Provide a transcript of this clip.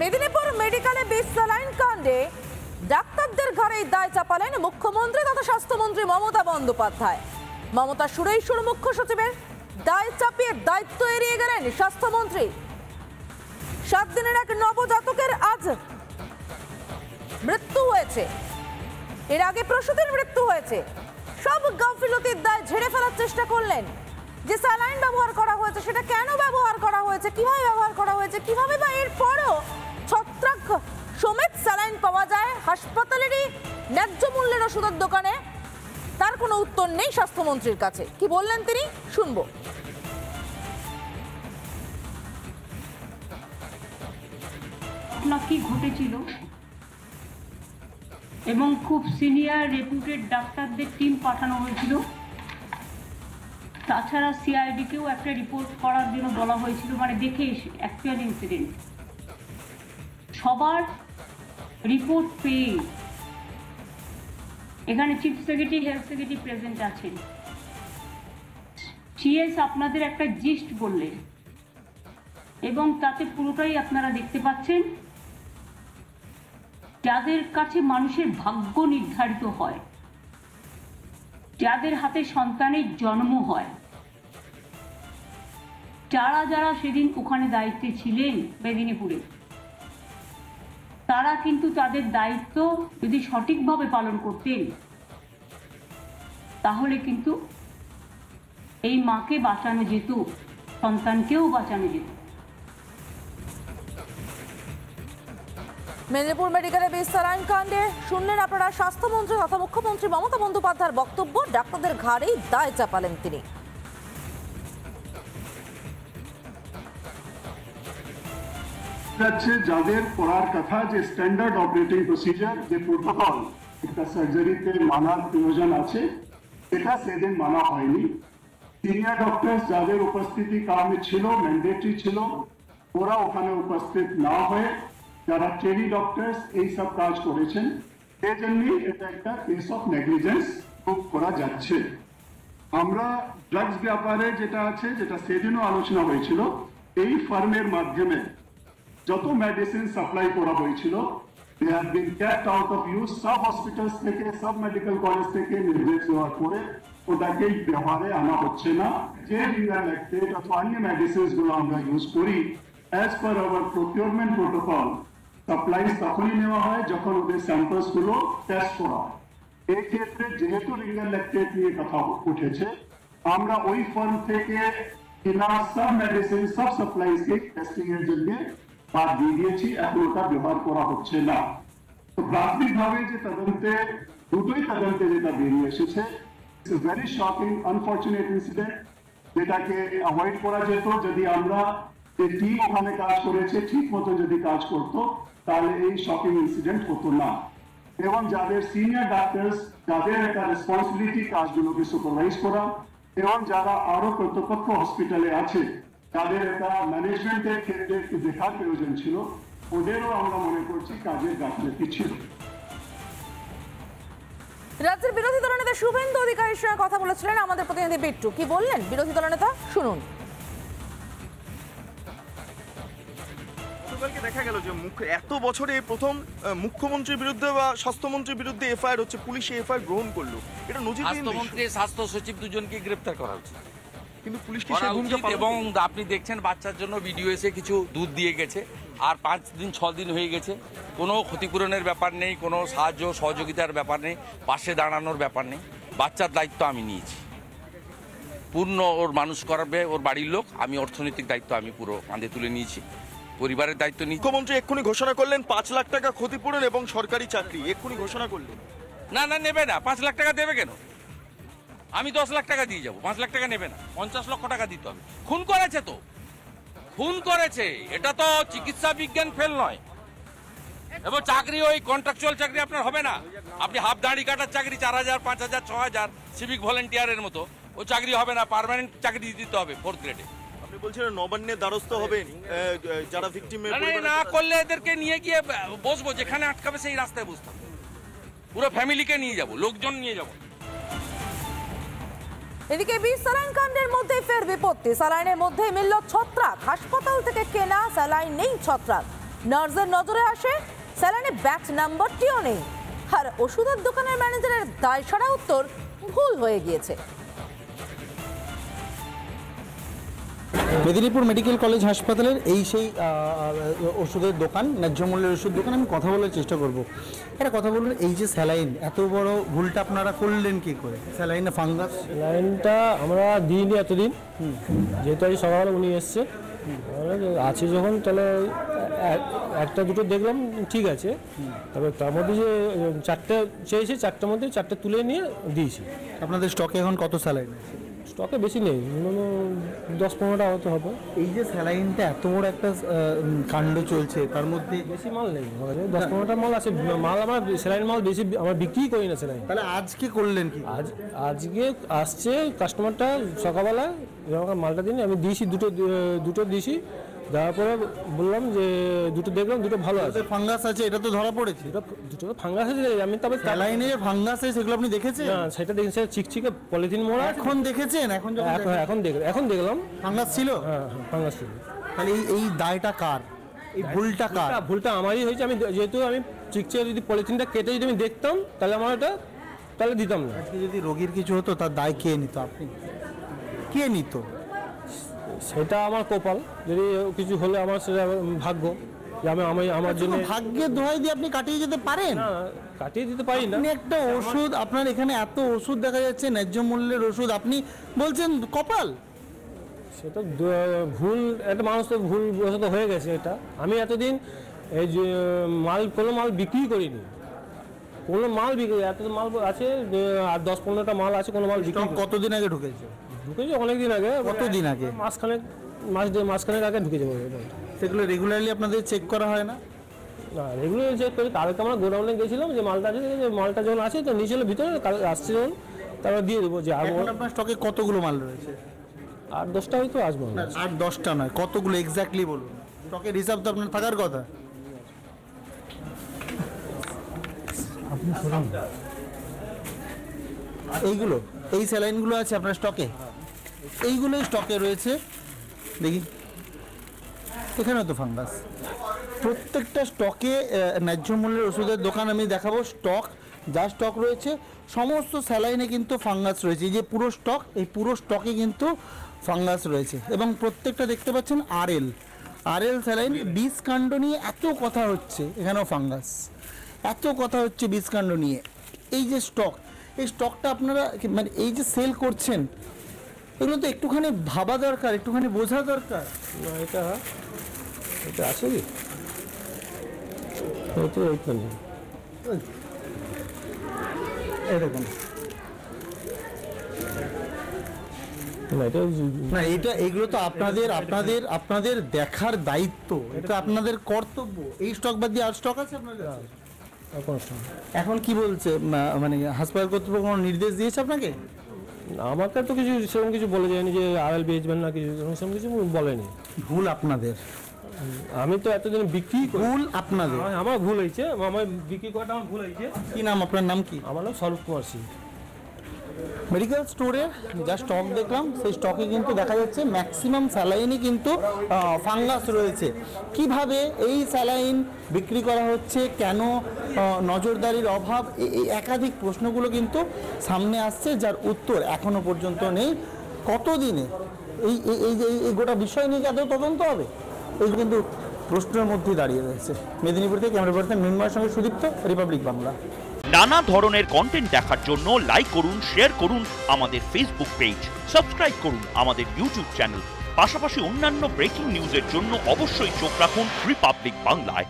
মেদিনীপুর মেডিকেলে বিষ স্যালাইন কাণ্ডে ডাক্তারদের ঘাড়ে দায় চাপালেন মুখ্যমন্ত্রী তথা স্বাস্থ্যমন্ত্রী মমতা বন্দ্যোপাধ্যায়। মমতা সুরেই শুরু মুখ্য সচিবের দায় চাপিয়ে দায়িত্ব এড়িয়ে গেলেন স্বাস্থ্যমন্ত্রী। 7 দিনের এক নবজাতকের আজ মৃত্যু হয়েছে, এর আগে প্রসূতির মৃত্যু হয়েছে। সব গাফিলতির দায় ঝেড়ে ফেলার চেষ্টা করলেন। যে স্যালাইন ব্যবহার করা হয়েছে সেটা কেন ব্যবহার করা হয়েছে, কিভাবে ব্যবহার করা হয়েছে, কিভাবে বা এরপরও ছত্রাক সমেত স্যালাইন পাওয়া যায় হাসপাতালেরই ন্যায্য মূল্যের ওষুধের দোকানে, তার কোনো উত্তর নেই স্বাস্থ্যমন্ত্রীর কাছে। কি বললেন তিনি, শুনবো। ঘটনা কি ঘটেছিল এবং খুব সিনিয়র রেপুটেড ডাক্তারদের টিম পাঠানো হয়েছিল। তাছাড়া সিআইডিকেও একটা রিপোর্ট করার জন্য বলা হয়েছিল, মানে দেখে এসে অ্যাকচুয়াল ইনসিডেন্ট সবার রিপোর্ট পেয়ে এখানে chief secretary health secretary present আছেন। সিএস আপনাদের একটা জিস্ট বললেন এবং তাতে পুরোটাই আপনারা দেখতে পাচ্ছেন। যাদের কাছে মানুষের ভাগ্য নির্ধারিত হয়, যাদের হাতে সন্তানের জন্ম হয়, যারা যারা সেদিন ওখানে দায়িত্বে ছিলেন মেদিনীপুরে, তারা কিন্তু তাদের দায়িত্ব যদি সঠিকভাবে পালন করতেন তাহলে কিন্তু এই মাকে বাঁচানো যেত, সন্তানকেও বাঁচানো যেত। মেদিনীপুর মেডিকেলে বিষ স্যালাইন কাণ্ডে শুনলেন আপনারা স্বাস্থ্যমন্ত্রী তথা মুখ্যমন্ত্রী মমতা বন্দ্যোপাধ্যায়ের বক্তব্য। ডাক্তারদের ঘাড়েই দায় চাপালেন তিনি। যাদের পড়ার কথা যে স্ট্যান্ডার্ড অপারেটিং প্রসিজার, যে প্রোটোকল একটা সার্জারিতে মানার প্রয়োজন আছে, এটা সেদিন মানা হয়নি। সিনিয়র ডক্টরস যাদের উপস্থিতি কারণে ছিল, ম্যান্ডেটরি ছিল, ওরা ওখানে উপস্থিত না হয়ে যারা ট্রেনি ডক্টরস এইসব কাজ করেছেন, সেই জন্যই এটা একটা কেস অফ নেগলিজেন্স প্রুভ করা যাচ্ছে। আমরা ড্রাগস ব্যাপারে যেটা আছে, যেটা সেদিনও আলোচনা হয়েছিল, এই ফার্মের মাধ্যমে যত মেডিসিন সাপ্লাই করা হয়েছিল, they have been kept out of use। সব হসপিটালস থেকে, সব মেডিকেল কলেজ থেকে নির্দেশ দেওয়ার পরে ওটাকে ব্যবহারে আনা হচ্ছে না। যে রিঙ্গারল্যাক্টেট অথবা অন্য মেডিসিনস গুলো আমরা ইউজ করি, as per our procurement protocol, supplies তখনই নেওয়া হয় যখন ওদের স্যাম্পলস গুলো টেস্ট করা হয়। এই ক্ষেত্রে যেহেতু রিঙ্গারল্যাক্টেট নিয়ে কথা উঠেছে, আমরা ওই ফার্ম থেকে কিনা সব মেডিসিন, সব সাপ্লাইজকে টেস্টিং এর জন্য বাদ দিয়ে দিয়েছি, এখন ওটা ব্যবহার করা হচ্ছে না। তো প্রাথমিকভাবে যে তদন্তে, দুটোই তদন্তে যেটা বেরিয়ে এসেছে, it's very shocking unfortunate incident, যেটাকে অ্যাভয়েড করা যেত যদি আমরা যে টিম ওখানে কাজ করেছে ঠিক মতো যদি কাজ করতো, তাহলে এই শকিং ইনসিডেন্ট হতো না। এবং যাদের সিনিয়র ডাক্তারস, যাদের একটা রেসপন্সিবিলিটি কাজগুলোকে সুপারভাইজ করা, এবং যারা আরো কর্তৃপক্ষ হসপিটালে আছে, তাদের একটা ম্যানেজমেন্টের ক্ষেত্রে দেখার প্রয়োজন ছিল, ওদেরও আমরা মনে করছি কাজের গাফিলতি ছিল। রাজ্যের বিরোধী দলনেতা শুভেন্দু অধিকারীর সঙ্গে কথা বলেছিলেন আমাদের প্রতিনিধি বিট্টু। কি বললেন বিরোধী দলনেতা, শুনুন। গতকালকে দেখা গেল যে এত বছরে প্রথম মুখ্যমন্ত্রীর বিরুদ্ধে বা স্বাস্থ্যমন্ত্রীর বিরুদ্ধে এফআইআর হচ্ছে, পুলিশে এফআইআর গ্রহণ করলো। এটা নজিরবিহীন। স্বাস্থ্যমন্ত্রী, স্বাস্থ্য সচিব দুজনকে গ্রেপ্তার করা উচিত কিন্তু পুলিশ কি করা সেই ভূমিকা উচিত। পালন এবং করবে? আপনি দেখছেন বাচ্চার জন্য ভিডিও এসে কিছু দুধ দিয়ে গেছে, আর 5 দিন 6 দিন হয়ে গেছে, কোনো ক্ষতিপূরণের ব্যাপার নেই, কোনো সাহায্য সহযোগিতার ব্যাপার নেই, পাশে দাঁড়ানোর ব্যাপার নেই। বাচ্চার দায়িত্ব আমি নিয়েছি, পূর্ণ ওর মানুষ করাবে ওর বাড়ির লোক, আমি অর্থনৈতিক দায়িত্ব আমি পুরো কাঁধে তুলে নিয়েছি, পরিবারের দায়িত্ব নিয়েছি। মুখ্যমন্ত্রী এক্ষুনি ঘোষণা করলেন 5 লাখ টাকা ক্ষতিপূরণ এবং সরকারি চাকরি, এক্ষুনি ঘোষণা করলেন। না না, নেবে না। 5 লাখ টাকা দেবে কেন? আমি 10 লাখ টাকা দিয়ে যাবো, 5 লাখ টাকা নেবে না। 50 লক্ষ টাকা দিতে হবে। খুন করেছে তো, খুন করেছে, এটা তো চিকিৎসা বিজ্ঞান ফেল নয়। এবং চাকরি ওই কন্ট্রাকচুয়াল চাকরি আপনার হবে না। আপনি হাফ দাঁড়ি কাটার চাকরি 4000, 5000, 6000 সিভিক ভলেন্টিয়ারের মতো, ও চাকরি হবে না। পার্মানেন্ট চাকরি দিতে হবে 4th গ্রেডে। আপনি বলছেন নবান্নের দ্বারস্থ হবেন যারা ভিকটিমের না করলে এদেরকে নিয়ে গিয়ে বসবো, যেখানে আটকাবে সেই রাস্তায় বসতে হবে। পুরো ফ্যামিলিকে নিয়ে যাব, লোকজন নিয়ে যাব। এদিকে বিষ স্যালাইন কাণ্ডের মধ্যে ফের বিপত্তি। স্যালাইনের মধ্যে মিলল ছত্রাক। হাসপাতাল থেকে কেনা স্যালাইন নেই ছত্রাক। নার্সের নজরে আসে স্যালাইনে ব্যাচ নাম্বারটিও নেই, আর ওষুধের দোকানের ম্যানেজারের দায়সারা উত্তর ভুল হয়ে গিয়েছে। মেদিনীপুর মেডিকেল কলেজ হাসপাতালের এই সেই ওষুধের দোকান, ন্যায্য মূল্যের ওষুধ দোকান। আমি কথা বলার চেষ্টা করব। এটা কথা বলুন, এই যে স্যালাইন এত বড় ভুলটা আপনারা করলেন কি করে? স্যালাইনে ফাঙ্গাস, লাইনটা আমরা দিইনি এতদিন, যেহেতু আজ সকালে উনি এসছে আছে যখন, তাহলে একটা দুটো দেখলাম ঠিক আছে, তবে তার মধ্যে যে চারটে চেয়েছে, চারটের মধ্যে চারটে তুলে নিয়ে দিয়েছি। আপনাদের স্টকে এখন কত স্যালাইন আছে? স্টকে বেশি নেই, 10-15টা হতে হবে। এই যে স্যালাইনটা এত বড় একটা কাণ্ড চলছে, তার মধ্যে বেশি মাল নেই, 10-15টা মাল আছে। মাল আমার স্যালাইন মাল বেশি আমরা বিক্রি করি না স্যালাইন। তাহলে আজকে করলেন কি? আজকে আসছে কাস্টমারটা সকালবেলা, যখন মালটা দিন আমি দিয়েছি, দুটো দিয়েছি, দেওয়ার পরে বললাম যে দুটো দেখলাম, দুটো ভালো আছে। ফাঙ্গাস আছে, এটা তো ধরা পড়েছে। দুটো ফাঙ্গাস আছে, আমি তবে স্যালাইনে ফাঙ্গাস আছে সেগুলো আপনি দেখেছেন? না, সেটা দেখেছি চিকচিকে পলিথিন মোড়া। এখন দেখেছেন? এখন দেখলাম ফাঙ্গাস ছিল। হ্যাঁ, ফাঙ্গাস ছিল। তাহলে এই দায়টা কার? এই ভুলটা কার? ভুলটা আমারই হয়েছে। আমি যেহেতু আমি চিকচিকে যদি পলিথিনটা কেটে যদি আমি দেখতাম, তাহলে আমার এটা তাহলে দিতাম না। আজকে যদি রোগীর কিছু হতো, তার দায় কে নিত? আপনি? কে নিত? সেটা আমার কপাল, যদি কিছু হলে আমার সেটা ভাগ্য, যে আমার জন্য ভাগ্যের দোহাই দিয়ে আপনি কাটিয়ে যেতে পারেন? না, কাটিয়ে দিতে পারি না। আপনি একটা ওষুধ, আপনার এখানে এত ওষুধ দেখা যাচ্ছে, ন্যায্য মূল্যের ওষুধ, আপনি বলছেন কপাল? সেটা ভুল, একটা মানুষ তো ভুল বশত হয়ে গেছে। এটা আমি এতদিন এই যে কোনো মাল বিক্রি করিনি, কোনো মাল বিক্রি, এত মাল আছে আর 10-15টা মাল আছে, কোনো মাল বিক্রি। কতদিন আগে ঢুকেছে? ঢুকেছে অনেকদিন আগে। কতদিন আগে? মাসখানেক আগে ঢুকে যাবো। সেগুলো রেগুলারলি আপনাদের চেক করা হয় না? না, রেগুলার চেক করি। কালকে আমরা গোডাউনে গেছিলাম, যে মালটা আছে, যে মালটা যখন আছে তো নিচে ভিতরে আসছে যখন, তারপর দিয়ে দেবো। যে আপনার স্টকে কতগুলো মাল রয়েছে? 8-10টা হয়তো আসবো। 8-10টা নয়, কতগুলো এক্স্যাক্টলি বলুন। স্টকের হিসাব তো আপনার থাকার কথা। এইগুলো, এই স্যালাইনগুলো আছে আপনার স্টকে? এইগুলোই স্টকে রয়েছে। দেখি, এখানেও তো ফাঙ্গাস। প্রত্যেকটা স্টকে ন্যায্য মূল্যের ওষুধের দোকান আমি দেখাবো। স্টক, যা স্টক রয়েছে সমস্ত স্যালাইনে কিন্তু ফাঙ্গাস রয়েছে। এই যে পুরো স্টক, এই পুরো স্টকে কিন্তু ফাঙ্গাস রয়েছে। এবং প্রত্যেকটা দেখতে পাচ্ছেন আরএল স্যালাইন। বিষকাণ্ড নিয়ে এত কথা হচ্ছে, এখানেও ফাঙ্গাস। এত কথা হচ্ছে বিষকাণ্ড নিয়ে। এই যে স্টক, এই স্টকটা আপনারা মানে এই যে সেল করছেন, এগুলো তো একটুখানি ভাবা দরকার, একটুখানি বোঝা দরকার। এটা আছে কি? এরকম না, এটা এগুলো তো আপনাদের দেখার দায়িত্ব, এটা আপনাদের কর্তব্য। এই স্টক বাদ দিয়ে আর স্টক আছে আপনাদের? এখন কি বলছে মানে হাসপাতাল কর্তৃপক্ষ কোনো নির্দেশ দিয়েছে আপনাকে? আমাকে তো কিছু সেরকম কিছু বলে যায়নি যে আরএল বেচবেন না, কিছু সেরকম কিছু বলেনি। ভুল আপনাদের। আমি তো এতদিন বিক্রি, ভুল আপনাদের। আমার ভুল হয়েছে, আমার বিক্রি করাটা আমার ভুল হয়েছে। কি নাম আপনার? নাম কি? আমার নাম স্বরূপ কুমার সিং। মেডিকেল স্টোরে যা স্টক দেখলাম, সেই স্টকে কিন্তু দেখা যাচ্ছে ম্যাক্সিমাম স্যালাইনই কিন্তু ফাঙ্গাস রয়েছে। কিভাবে এই স্যালাইন বিক্রি করা হচ্ছে, কেন নজরদারির অভাব, এই একাধিক প্রশ্নগুলো কিন্তু সামনে আসছে, যার উত্তর এখনো পর্যন্ত নেই। কতদিনে এই গোটা বিষয় নিয়ে আদৌ তদন্ত হবে, এই কিন্তু প্রশ্নের মধ্যেই দাঁড়িয়ে রয়েছে। মেদিনীপুর থেকে ক্যামেরা পার্সন মৃন্ময়ের সঙ্গে সুদীপ্ত, রিপাবলিক বাংলা। নানা ধরনের কন্টেন্ট দেখার জন্য লাইক করুন, শেয়ার করুন আমাদের ফেসবুক পেজ, সাবস্ক্রাইব করুন আমাদের ইউটিউব চ্যানেল। পাশাপাশি অন্যান্য ব্রেকিং নিউজের জন্য অবশ্যই চোখ রাখুন রিপাবলিক বাংলায়।